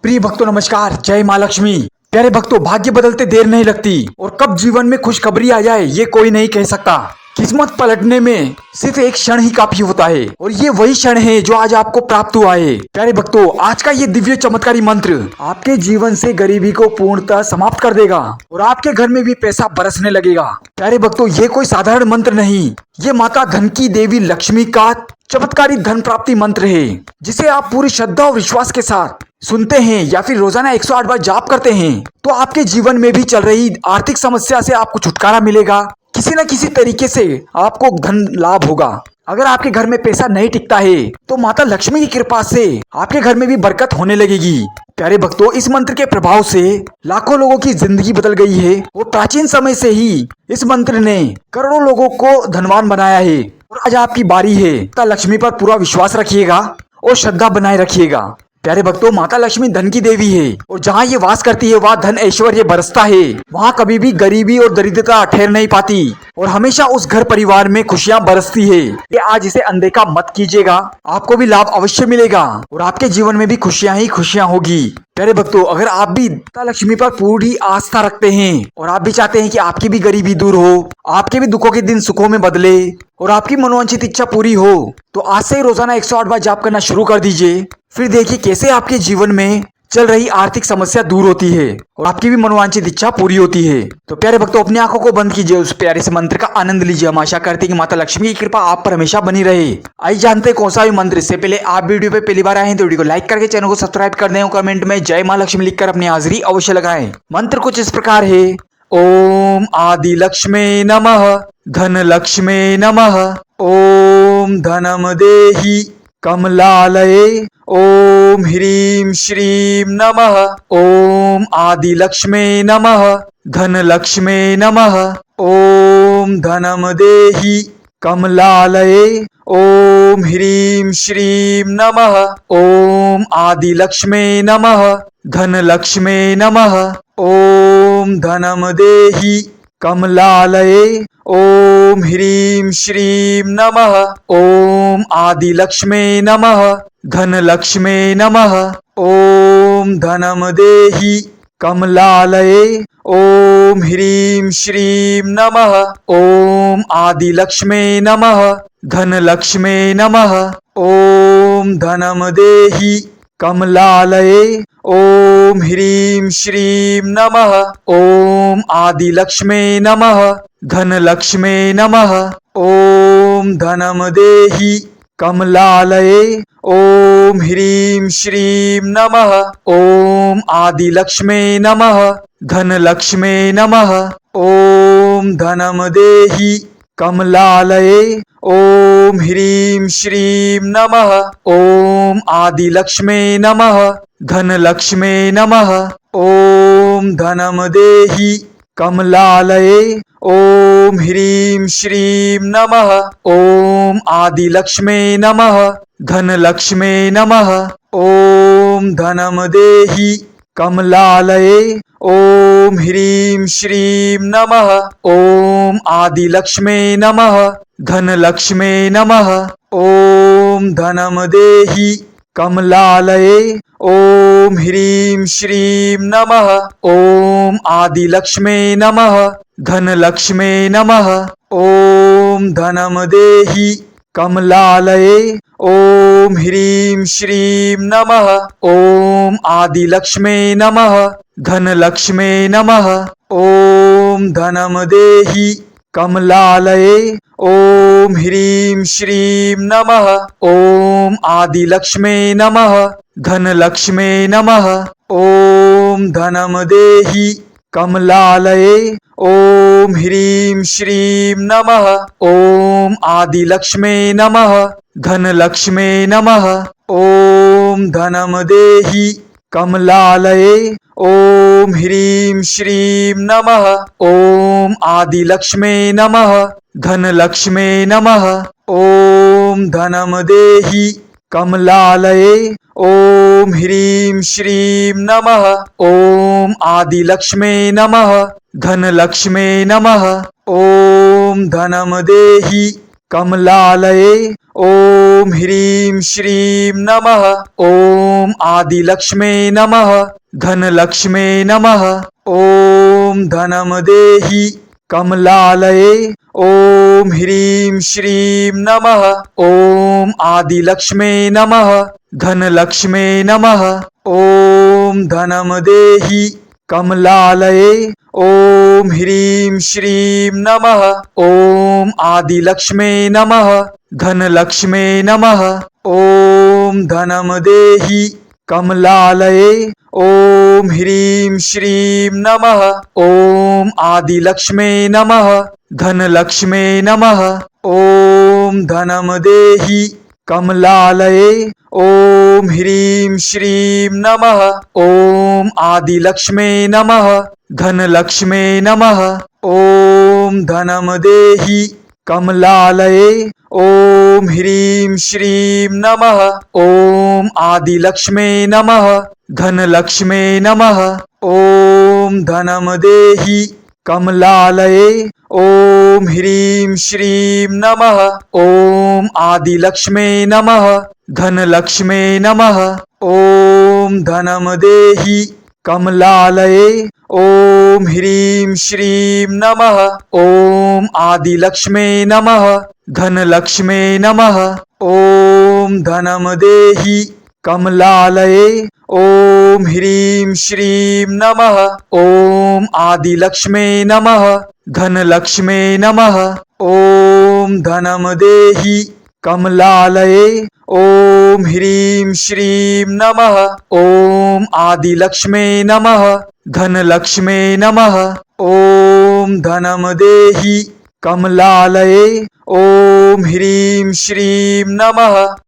प्रिय भक्तों नमस्कार, जय माँ लक्ष्मी। प्यारे भक्तों, भाग्य बदलते देर नहीं लगती और कब जीवन में खुशखबरी आ जाए ये कोई नहीं कह सकता। किस्मत पलटने में सिर्फ एक क्षण ही काफी होता है और ये वही क्षण है जो आज आपको प्राप्त हुआ है। प्यारे भक्तों, आज का ये दिव्य चमत्कारी मंत्र आपके जीवन से गरीबी को पूर्णतः समाप्त कर देगा और आपके घर में भी पैसा बरसने लगेगा। प्यारे भक्तों, ये कोई साधारण मंत्र नहीं, ये माता धन की देवी लक्ष्मी का चमत्कारी धन प्राप्ति मंत्र है, जिसे आप पूरी श्रद्धा और विश्वास के साथ सुनते हैं या फिर रोजाना 108 बार जाप करते हैं तो आपके जीवन में भी चल रही आर्थिक समस्या से आपको छुटकारा मिलेगा। किसी न किसी तरीके से आपको धन लाभ होगा। अगर आपके घर में पैसा नहीं टिकता है तो माता लक्ष्मी की कृपा से आपके घर में भी बरकत होने लगेगी। प्यारे भक्तों, इस मंत्र के प्रभाव से लाखों लोगों की जिंदगी बदल गई है और प्राचीन समय से ही इस मंत्र ने करोड़ों लोगों को धनवान बनाया है। और आज आपकी बारी है। माता लक्ष्मी पर पूरा विश्वास रखिएगा और श्रद्धा बनाए रखिएगा। प्यारे भक्तों, माता लक्ष्मी धन की देवी है और जहाँ ये वास करती है वहाँ धन ऐश्वर्य बरसता है। वहाँ कभी भी गरीबी और दरिद्रता ठहर नहीं पाती और हमेशा उस घर परिवार में खुशियाँ बरसती है। ये आज इसे अनदेखा मत कीजिएगा, आपको भी लाभ अवश्य मिलेगा और आपके जीवन में भी खुशियाँ ही खुशियाँ होगी। प्यारे भक्तों, अगर आप भी माता लक्ष्मी पर पूरी आस्था रखते हैं और आप भी चाहते हैं कि आपकी भी गरीबी दूर हो, आपके भी दुखों के दिन सुखों में बदले और आपकी मनोवांछित इच्छा पूरी हो, तो आज से ही रोजाना 108 बार जाप करना शुरू कर दीजिए। फिर देखिए कैसे आपके जीवन में चल रही आर्थिक समस्या दूर होती है और आपकी भी मनोवांछित इच्छा पूरी होती है। तो प्यारे भक्तों, अपनी आंखों को बंद कीजिए, उस प्यारे से मंत्र का आनंद लीजिए। हम आशा करते हैं कि माता लक्ष्मी की कृपा आप पर हमेशा बनी रहे। आइए जानते हैं कौन सा भी मंत्र। इससे पहले आप वीडियो पे पहली बार आए हैं तो वीडियो को लाइक करके चैनल को सब्सक्राइब कर दें और कमेंट में जय माँ लक्ष्मी लिखकर अपनी हाजिरी अवश्य लगाएं। मंत्र कुछ इस प्रकार है। ओम आदि लक्ष्मी नमः, धन लक्ष्मी नमः, ओम धनम देहि कमलालये, ओम ह्रीं श्रीं नमः, ओम आदि लक्ष्मी नमः, धन लक्ष्मी नमः, ओम धनम देहि कमलालये, ओम ह्रीं श्रीं नमः, ओम आदि लक्ष्मी नमः, धन लक्ष्मी नमः, ओम धनम देहि कमलालये, ओम ह्रीं श्रीं नमः, ओम आदि लक्ष्मी नमः, धन लक्ष्मी नमः, ओम धनम देहि कमलालये, ओम ह्रीं श्रीं नमः, ओम आदि लक्ष्मी नमः, धन लक्ष्मी नमः, ओम धनम देहि कमलालये, ओम ह्रीं श्रीं नमः, ओम आदि लक्ष्मी नमः, धन लक्ष्मी नमः, ओम धनम देहि कमलालये, ओम ह्रीं श्रीं नमः, ओम आदि लक्ष्मी नमः, धन लक्ष्मी नमः, ओम धनम देहि कमलालये, ओम ह्रीं श्रीं नमः, ओम आदि लक्ष्मी नमः, धन लक्ष्मी नमः, ओम धनम देहि कमलालये, ओम ह्रीं श्रीं नमः, ओम आदि लक्ष्मी नमः, धन लक्ष्मी नमः, ओम धनम देहि कमलालये, ओम ह्रीं श्रीं नमः, ओम आदि लक्ष्मी नमः, धन लक्ष्मी नमः, ओम धनम देहि कमलालये, ओम ह्रीं श्रीं नमः, ओम आदि लक्ष्मी नमः, धन लक्ष्मी नमः, ओम धनम देहि कमलालये, ओम ह्रीं श्रीं नमः, ओम आदि लक्ष्मी नमः, धन लक्ष्मी नमः, ओम धनम देहि कमलालये, ओम ह्रीं श्रीं नमः, ओम आदि लक्ष्मी नमः, धन लक्ष्मी नमः, ओम धनम देहि कमलालये, ओम ह्रीं श्रीं नमः, ओम आदि लक्ष्मी नमः, धन लक्ष्मी नमः, ओम धनम देहि कमलालये, ओम ह्रीं श्रीं नमः, ओम आदि लक्ष्मी नमः, धन लक्ष्मी नमः, ओम धनम देहि कमलालये, ओम ह्रीं श्रीं नमः, ओम आदि लक्ष्मी नमः, धन लक्ष्मी नमः, ओम धनम देहि कमलालये, ओम ह्रीं श्रीं नमः। ओम आदिलक्ष्मे नमः। धनलक्ष्मे नमः। ओम धनम देहि कमलालये। ओम ह्रीं श्रीं नमः। ओम आदिलक्ष्मे नमः। धनलक्ष्मे नमः। ओम धनम देहि कमलालये। ओम ह्रीं श्रीं नमः। ओम आदिलक्ष्मे नमः। धनलक्ष्मे नमः। ओम धनम देहि कमलालये। ओम ह्रीं श्रीं नमः। ओम आदिलक्ष्मे नमः। धनलक्ष्मे नमः। ओम धनम देहि कमलालये। ओम ह्रीं श्रीं नमः। ओम आदिलक्ष्मे नमः। धनलक्ष्मे नमः। ओम धनम देहि कमलालये। ओम ह्रीं श्रीं नमः। ओम आदिलक्ष्मे नमः। धनलक्ष्मे नमः। ओम धनम देहि कमलालये। ओम ह्रीं श्रीं नमः। ओम आदिलक्ष्मे नमः। धनलक्ष्मे नमः। ओम धनम देहि कमलालये। ओम ह्रीं श्रीं नमः। ओम आदिलक्ष्मे नमः। धनलक्ष्मे नमः। ओम धनम देहि कमलालये। ओम ह्रीं श्रीं नमः। ओम आदिलक्ष्मे नमः। धनलक्ष्मे नमः। ओम धनम देहि कमलालये। ओम ह्रीं श्रीं नमः। ओम आदिलक्ष्मे नमः। धनलक्ष्मे नमः। ओम धनम देहि कमलालये। ओम ह्रीं श्रीं नमः।